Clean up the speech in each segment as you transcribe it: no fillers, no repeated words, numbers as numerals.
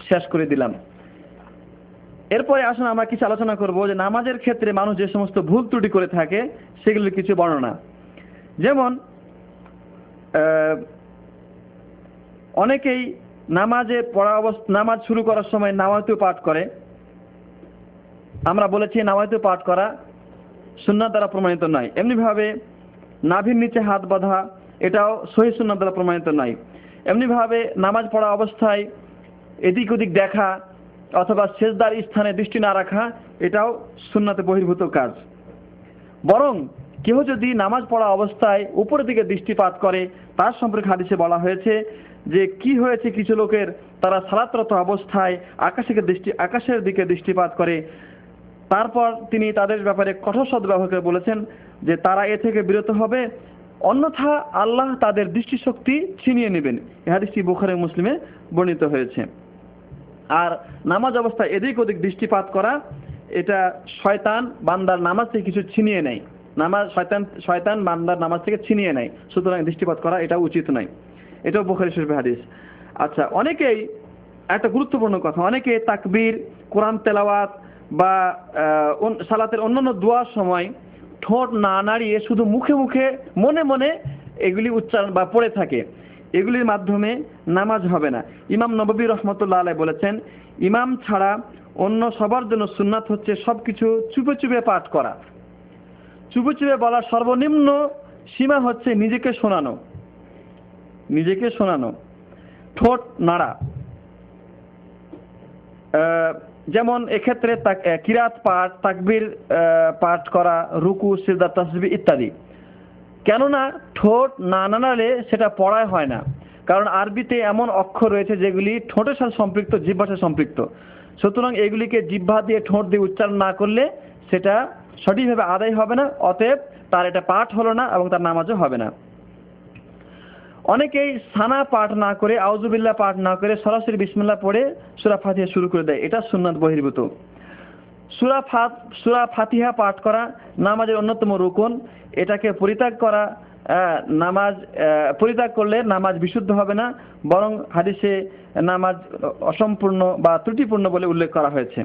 শেষ করে দিলাম। এরপরে আসুন আমরা কিছু আলোচনা করব যে নামাজের ক্ষেত্রে মানুষ যে সমস্ত ভুল ত্রুটি করে থাকে সেগুলির কিছু বর্ণনা। যেমন অনেকেই নামাজ শুরু করার সময় নাওয়াইতু পাঠ করে। আমরা বলেছি নাওয়াইতু পাঠ করা সুন্নাত দ্বারা প্রমাণিত নয়। এমনিভাবে নাভির নিচে হাত বাঁধা, এটাও সহিহ সুন্নাত দ্বারা প্রমাণিত নয়। এমনিভাবে নামাজ পড়া অবস্থায় এদিক ওদিক দেখা অথবা সেজদার স্থানে দৃষ্টি না রাখা, এটাও সুন্নাতে বহির্ভূত কাজ। বরং কেউ যদি নামাজ পড়া অবস্থায় উপরের দিকে দৃষ্টিপাত করে, তার সম্পর্কে হাদিসে বলা হয়েছে যে কি হয়েছে, কিছু লোকের তারা সালাতরত অবস্থায় আকাশের দিকে দৃষ্টিপাত করে। তারপর তিনি তাদের ব্যাপারে কঠোর শব্দ ব্যবহার করে বলেছেন যে তারা এ থেকে বিরত হবে, অন্যথা আল্লাহ তাদের দৃষ্টিশক্তি ছিনিয়ে নেবেন। এই হাদিসটি বুখারী মুসলিমে বর্ণিত হয়েছে। আর নামাজ অবস্থায় এদিক ওদিক দৃষ্টিপাত করা, এটা শয়তান বান্দার নামাজ থেকে কিছু ছিনিয়ে নেয়। শয়তান বান্দার নামাজ থেকে ছিনিয়ে নেয়, সুতরাং দৃষ্টিপাত করা এটা উচিত নয়। এটাও বুখারী শরীফের হাদিস। আচ্ছা, অনেকেই, একটা গুরুত্বপূর্ণ কথা, অনেকে তাকবীর, কোরআন তেলাওয়াত বা সালাতের অন্যান্য দোয়ার সময় ঠোঁট না নাড়িয়ে শুধু মুখে মুখে মনে মনে এগুলি উচ্চারণ বা পড়ে থাকে। এগুলির মাধ্যমে নামাজ হবে না। ইমাম নববী রহমতুল্লাহ আলাইহি বলেছেন, ইমাম ছাড়া অন্য সবার জন্য সুন্নাত হচ্ছে সবকিছু চুপে চুপে পাঠ করা। চুপে চুপে বলার সর্বনিম্ন সীমা হচ্ছে নিজেকে শোনানো, ঠোঁট নাড়া। যেমন এক্ষেত্রে কিরাত পাঠ, তাকবীর পাঠ করা, রুকু, সিজদা, তাসবিহ ইত্যাদি। কেননা ঠোঁট না নাড়ালে সেটা পড়ায় হয় না। কারণ আরবিতে এমন অক্ষর রয়েছে যেগুলি ঠোঁটের সাথে সম্পৃক্ত, জিহ্বার সাথে সম্পৃক্ত। সুতরাং এগুলিকে জিহ্বা দিয়ে, ঠোঁট দিয়ে উচ্চারণ না করলে সেটা সঠিকভাবে আদায় হবে না। অতএব তার এটা পাঠ হলো না এবং তার নামাজও হবে না। অনেকেই সানা পাঠ না করে, আউযুবিল্লাহ পাঠ না করে সরাসরি বিসমিল্লাহ পড়ে সূরা ফাতিহা শুরু করে দেয়। এটা সুন্নাত বহির্ভূত। সূরা ফাতিহা পাঠ করা নামাজের অন্যতম রুকন। এটাকে পরিত্যাগ করলে নামাজ বিশুদ্ধ হবে না, বরং হাদিসে নামাজ অসম্পূর্ণ বা ত্রুটিপূর্ণ বলে উল্লেখ করা হয়েছে।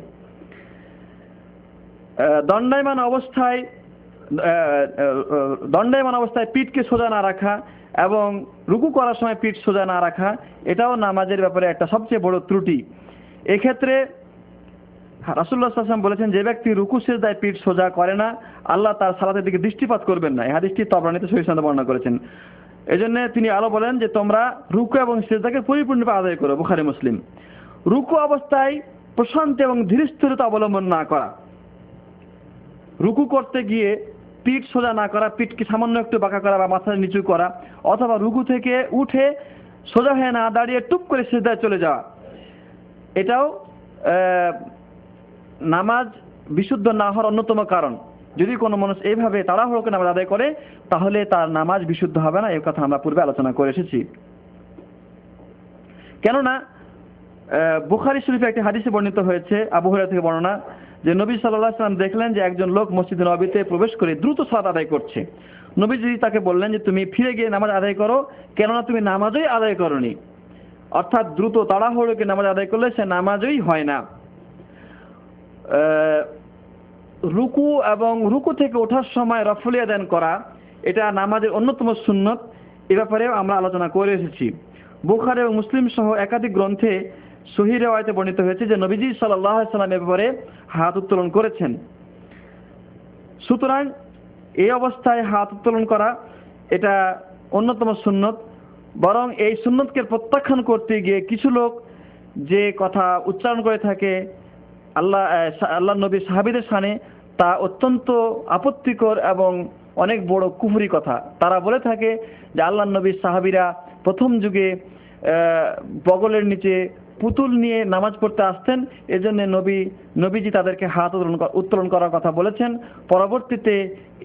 দণ্ডায়মান অবস্থায় পিঠকে সোজা না রাখা এবং রুকু করার সময় পিঠ সোজা না রাখা, এটাও নামাজের ব্যাপারে একটা সবচেয়ে বড় ত্রুটি। এক্ষেত্রে রাসূলুল্লাহ সাল্লাল্লাহু আলাইহি ওয়াসাল্লাম বলেছেন, যে ব্যক্তি রুকু সিজদায় পিঠ সোজা করে না, আল্লাহ তার সালাতের দিকে দৃষ্টিপাত করবেন না। এই হাদিসটি তাবরানীতে সহিহ সনদে বর্ণনা করেছেন। এজন্য তিনি আলো বলেন যে তোমরা রুকু এবং সিজদাকে পরিপূর্ণভাবে আদায় করো। বুখারী মুসলিম। রুকু অবস্থায় প্রশান্তি এবং ধীরস্থিরতা অবলম্বন না করা, রুকু করতে গিয়ে পিঠ সোজা না করা, পিঠকে সামান্য একটু বাঁকা করা বা মাথা নিচু করা, অথবা রুকু থেকে উঠে সোজা হয়ে না দাঁড়িয়ে টুপ করে সিজদায় চলে যাওয়া, এটাও নামাজ বিশুদ্ধ না হওয়ার অন্যতম কারণ। যদি কোনো মানুষ এইভাবে তাড়াহুড়ো করে নামাজ আদায় করে, তাহলে তার নামাজ বিশুদ্ধ হবে না। এই কথা আমরা পূর্বে আলোচনা করে এসেছি। কেননা বুখারী শরীফে একটি হাদিসে বর্ণিত হয়েছে, আবু হুরায়রা থেকে বর্ণনা, যে নবী সাল্লাল্লাহু আলাইহি ওয়াসাল্লাম দেখলেন যে একজন লোক মসজিদে নববীতে প্রবেশ করে দ্রুত সালাত আদায় করছে। নবীজি তাকে বললেন যে তুমি ফিরে গিয়ে নামাজ আদায় করো, কেননা তুমি নামাজই আদায় করনি। অর্থাৎ দ্রুত তাড়াহুড়ো করে নামাজ আদায় করলে সে নামাজই হয় না। রুকু এবং রুকু থেকে ওঠার সময় রফুল ইয়াদাইন করা, এটা নামাজের অন্যতম সুন্নত। এ ব্যাপারেও আমরা আলোচনা করে এসেছি। বুখারী এবং মুসলিম সহ একাধিক গ্রন্থে সহিহ রিওয়ায়াতে বর্ণিত হয়েছে যে নবীজি সাল্লাল্লাহু আলাইহি ওয়াসাল্লাম এ ব্যাপারে হাত উত্তোলন করেছেন। সুতরাং এই অবস্থায় হাত উত্তোলন করা এটা অন্যতম সুন্নত। বরং এই সুন্নতকে প্রত্যাখ্যান করতে গিয়ে কিছু লোক যে কথা উচ্চারণ করে থাকে আল্লাহ নবী সাহাবীদের শানে, তা অত্যন্ত আপত্তিকর এবং অনেক বড় কুফরি কথা। তারা বলে থাকে যে আল্লাহ নবী সাহাবীরা প্রথম যুগে বগলের নিচে পুতুল নিয়ে নামাজ পড়তে আসতেন, এজন্য নবীজি তাদেরকে হাত উত্তোলন করার কথা বলেছেন। পরবর্তীতে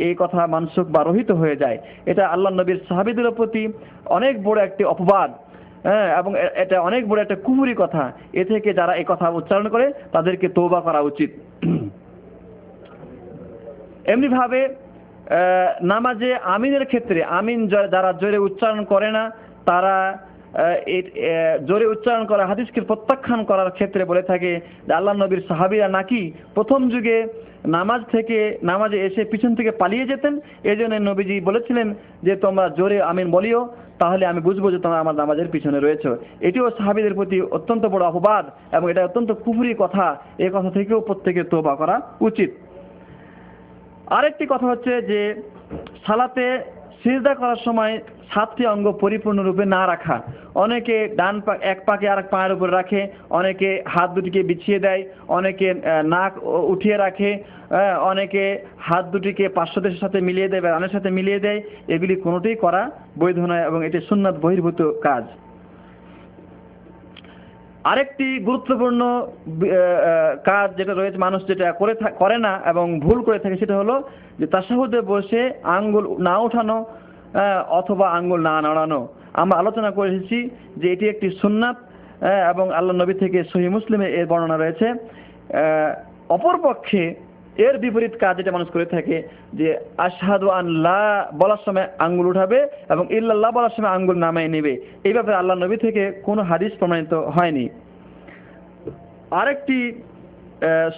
এই কথা মানসুখ বা রহিত হয়ে যায়। এটা আল্লাহ নবীর সাহাবীদের প্রতি অনেক বড় একটি অপবাদ, এবং এটা অনেক বড় একটা কুফরি কথা। এ থেকে যারা এই কথা উচ্চারণ করে তাদেরকে তওবা করা উচিত। এমনিভাবে নামাজে আমিনের ক্ষেত্রে, আমিন যারা জোরে উচ্চারণ করে না, তারা জোরে উচ্চারণ করা, হাদিসকে প্রত্যাখ্যান করার ক্ষেত্রে বলে থাকে যে আল্লাহ নবীর সাহাবীরা নাকি প্রথম যুগে নামাজে এসে পিছন থেকে পালিয়ে যেতেন, এই জন্য নবীজি বলেছিলেন যে তোমরা জোরে আমিন বলিও, তাহলে আমি বুঝবো যে তোমরা আমার নামাজের পিছনে রয়েছে। এটিও সাহাবীদের প্রতি অত্যন্ত বড় অপবাদ এবং এটা অত্যন্ত কুফরি কথা। এই কথা থেকেও প্রত্যেকের তওবা করা উচিত। আরেকটি কথা হচ্ছে যে সালাতে সিজদা করার সময় 7টি অঙ্গ পরিপূর্ণরূপে না রাখা। অনেকে ডান পা এক পাকে আরেক পায়ের উপরে রাখে, অনেকে হাত দুটিকে বিছিয়ে দেয়, অনেকে নাক উঠিয়ে রাখে, অনেকে হাত দুটিকে পার্শ্বদেশের সাথে মিলিয়ে দেয় বা রানের সাথে মিলিয়ে দেয়। এগুলি কোনোটিই করা বৈধ নয় এবং এটি সুন্নাত বহির্ভূত কাজ। আরেকটি গুরুত্বপূর্ণ কাজ যেটা রয়েছে, মানুষ যেটা করে না এবং ভুল করে থাকে, সেটা হলো যে তাশাহুদে বসে আঙ্গুল না উঠানো অথবা আঙ্গুল না নাড়ানো। আমরা আলোচনা করে এসেছি যে এটি একটি সুন্নাত এবং আল্লাহ নবী থেকে সহিহ মুসলিমে এর বর্ণনা রয়েছে। অপরপক্ষে এর বিপরীত কাজ যেটা মানুষ করে থাকে যে আশহাদু আন লা বলার সময় আঙ্গুল উঠাবে এবং ইল্লাল্লাহ বলার সময় আঙ্গুল নামায় নেবে। এই ব্যাপারে আল্লাহ নবী থেকে কোনো হাদিস প্রমাণিত হয়নি। আরেকটি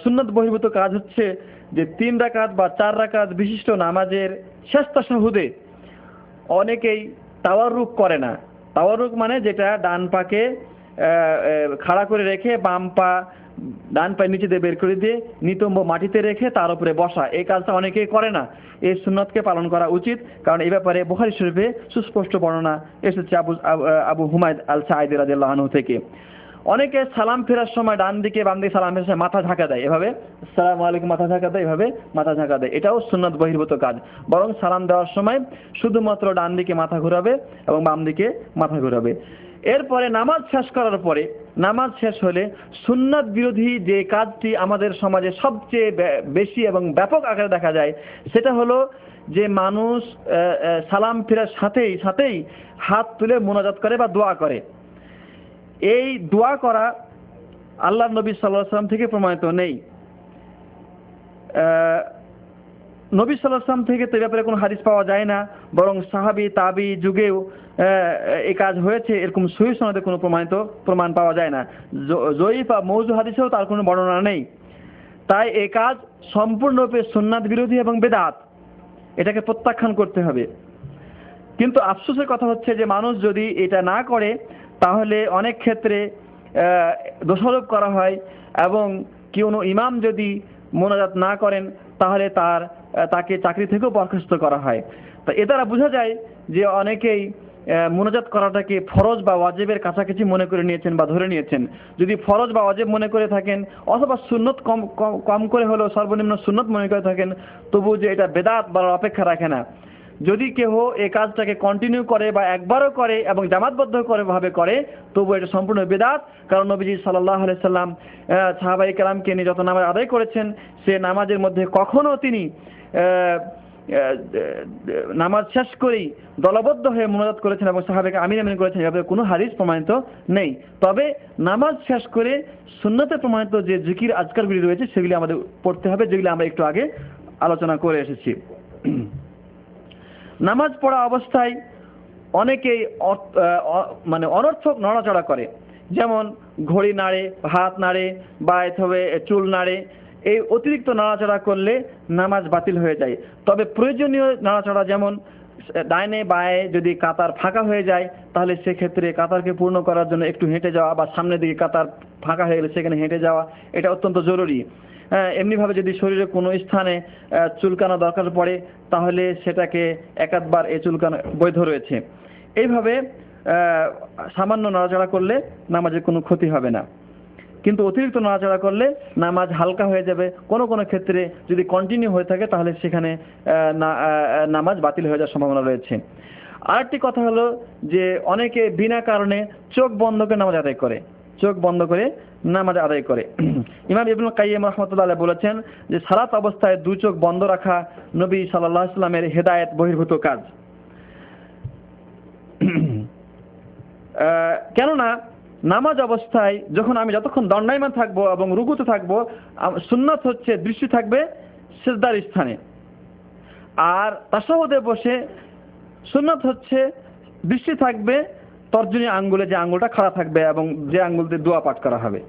সুন্নাত বহির্ভূত কাজ হচ্ছে যে 3 রাকাত বা 4 রাকাত বিশিষ্ট নামাজের শেষ তাশাহুদে অনেকেই তাওয়াররুক করে না। তাওয়াররুক মানে যেটা ডান পাকে খাড়া করে রেখে বাম পা ডান পায়ের নিচে দিয়ে বের করে দিয়ে নিতম্ব মাটিতে রেখে তার উপরে বসা, এই কাজটা অনেকেই করে না। এই সুন্নাতকে পালন করা উচিত, কারণ এই ব্যাপারে বুখারী শরীফে সুস্পষ্ট বর্ণনা এসেছে আবু হুমায়দ আল সাঈদী রাদিয়াল্লাহু আনহু থেকে। অনেকে সালাম ফেরার সময় ডান দিকে বাম দিকে সালাম ফেরার সময় মাথা ঝাঁকা দেয়, এভাবে আসসালামু আলাইকুম মাথা ঝাঁকা দেয়, এভাবে মাথা ঝাঁকা দেয়। এটাও সুন্নাত বহির্ভূত কাজ। বরং সালাম দেওয়ার সময় শুধুমাত্র ডান দিকে মাথা ঘোরাবে এবং বাম দিকে মাথা ঘোরাবে। এরপরে নামাজ শেষ করার পরে, নামাজ শেষ হলে সুন্নাত বিরোধী যে কাজটি আমাদের সমাজে সবচেয়ে বেশি এবং ব্যাপক আকারে দেখা যায়, সেটা হলো যে মানুষ সালাম ফেরার সাথেই হাত তুলে মোনাজাত করে বা দোয়া করে। এই দোয়া করা আল্লাহর নবী সাল্লাল্লাহু আলাইহি ওয়াসাল্লাম থেকে প্রমাণিত নেই। নবী সাল্লাল্লাহু আলাইহি ওয়াসাল্লাম থেকে তো এই ব্যাপারে কোনো হাদিস পাওয়া যায় না, বরং সাহাবী তাবী যুগেও এই কাজ হয়েছে এরকম সহিহ সনদে কোনো প্রমাণ পাওয়া যায় না। জয়ীফ বা মওযু হাদিসেও তার কোনো বর্ণনা নেই। তাই এই কাজ সম্পূর্ণরূপে সুন্নাত বিরোধী এবং বেদাত, এটাকে প্রত্যাখ্যান করতে হবে। কিন্তু আফসোসের কথা হচ্ছে যে মানুষ যদি এটা না করে তাহলে অনেক ক্ষেত্রে দোষারোপ করা হয় এবং কোনো ইমাম যদি মোনাজাত না করেন তাহলে তাকে চাকরি থেকেও বরখাস্ত করা হয়। তো এ দ্বারা বোঝা যায় যে অনেকেই মোনাজাত করাটাকে ফরজ বা ওয়াজিবের কাছাকাছি মনে করে নিয়েছেন বা ধরে নিয়েছেন। যদি ফরজ বা ওয়াজিব মনে করে থাকেন অথবা সুন্নত কম করে হলেও সর্বনিম্ন সুন্নত মনে করে থাকেন, তবু যে এটা বেদাত বলার অপেক্ষা রাখে না। যদি কেহ এই কাজটাকে কন্টিনিউ করে বা একবারও করে এবং জামাতবদ্ধ ভাবে করে, তবু এটা সম্পূর্ণ বেদাত। কারণ নবীজি সাল্লাল্লাহু আলাইহি সাল্লাম সাহাবায়ে কেরামকে নিয়ে যত নামাজ আদায় করেছেন, সে নামাজের মধ্যে কখনো তিনি নামাজ শেষ করেই দলবদ্ধ হয়ে মুনাজাত করেছেন এবং সাহাবাকে আমিন আমিন করেছেন, এভাবে কোনো হাদিস প্রমাণিত নেই। তবে নামাজ শেষ করে সুন্নতে প্রমাণিত যে জিকির আজকারগুলি রয়েছে সেগুলি আমাদের পড়তে হবে, যেগুলি আমরা একটু আগে আলোচনা করে এসেছি। নামাজ পড়া অবস্থায় অনেকেই মানে অনর্থক নড়াচড়া করে, যেমন ঘড়ি নাড়ে, হাত নাড়ে বা চুল নাড়ে। এই অতিরিক্ত নাড়াচড়া করলে নামাজ বাতিল হয়ে যায়। তবে প্রয়োজনীয় নাড়াচড়া, যেমন ডাইনে বায়ে যদি কাতার ফাঁকা হয়ে যায় তাহলে সেক্ষেত্রে কাতারকে পূর্ণ করার জন্য একটু হেঁটে যাওয়া বা সামনের দিকে কাতার ফাঁকা হয়ে গেলে সেখানে হেঁটে যাওয়া, এটা অত্যন্ত জরুরি। এমনিভাবে যদি শরীরে কোনো স্থানে চুলকানো দরকার পড়ে তাহলে সেটাকে একাধবার এই চুলকানো বৈধ রয়েছে। এইভাবে সামান্য নড়াচড়া করলে নামাজের কোনো ক্ষতি হবে না, কিন্তু অতিরিক্ত নড়াচড়া করলে নামাজ হালকা হয়ে যাবে। কোনো কোনো ক্ষেত্রে যদি কন্টিনিউ হয়ে থাকে তাহলে সেখানে নামাজ বাতিল হয়ে যাওয়ার সম্ভাবনা রয়েছে। আরেকটি কথা হলো যে অনেকে বিনা কারণে চোখ বন্ধ করে নামাজ আদায় করে, চোখ বন্ধ করে নামাজ আদায় করে। ইমাম ইবনুল কাইয়িম রাহমাতুল্লাহ আলাইহি বলেছেন যে সালাত অবস্থায় দুই চোখ বন্ধ রাখা নবী সাল্লাল্লাহু আলাইহি ওয়াসাল্লামের হেদায়েত বহির্ভূত কাজ। কেননা নামাজ অবস্থায় আমি যতক্ষণ দণ্ডায়মান থাকবো এবং রুকুতে থাকবো, সুন্নাত হচ্ছে দৃষ্টি থাকবে সিজদার স্থানে, আর তাশাহুদে বসে সুন্নাত হচ্ছে দৃষ্টি থাকবে তর্জনী আঙ্গুলে যে আঙ্গুলটা খাড়া থাকবে এবং যে আঙ্গুল দিয়ে দোয়া পাঠ করা হবে।